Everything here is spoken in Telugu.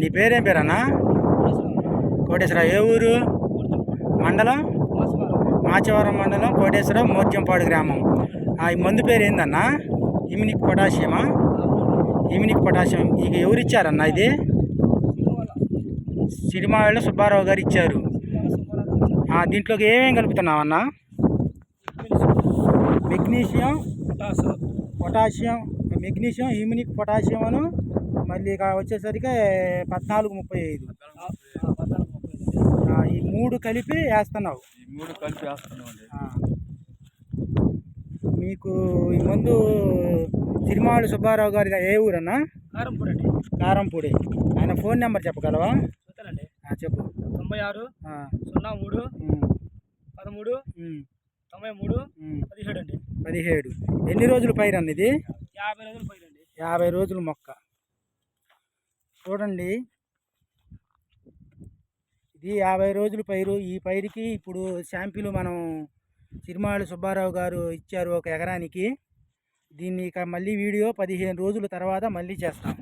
నీ పేరేం పేరన్నా? కోటేశ్వరరావు. ఏ ఊరు? మండలం? మాచవరం మండలం, కోటేశ్వరరావు, మోర్జంపాడు గ్రామం. ఈ మందు పేరు ఏందన్నా? ఇమ్యూనిక్ పొటాషియమా? ఇమ్యూనిక్ పొటాషియం. ఇక ఎవరు ఇచ్చారన్నా ఇది? సిరిమాళ్ళ సుబ్బారావు గారు ఇచ్చారు. దీంట్లోకి ఏమేమి కలుపుతున్నావన్నా? మెగ్నీషియం, పొటాషియం, మెగ్నీషియం, ఇమ్యూనిక్ పొటాషియం అను మళ్ళీ ఇక వచ్చేసరికి 1435. ఈ మూడు కలిపి వేస్తున్నావు. మీకు ఈ ముందు సిరిమాళ్ళు సుబ్బారావు గారి ఏ ఊరన్నా? కారంపూడి. ఆయన ఫోన్ నెంబర్ చెప్పగలవా? చెప్పు. 96 03 13 93 17 అండి. 17. ఎన్ని రోజులు పైరు అన్న ఇది? 50 రోజులు పైరు అండి. 50 రోజులు మొక్క. చూడండి, ఇది 50 రోజులు పైరు. ఈ పైరుకి ఇప్పుడు శాంపిల్ మనం సిరిమాళ్ళ సుబ్బారావు గారు ఇచ్చారు 1 ఎకరానికి. దీన్ని ఇక మళ్ళీ వీడియో 15 రోజుల తర్వాత మళ్ళీ చేస్తాం.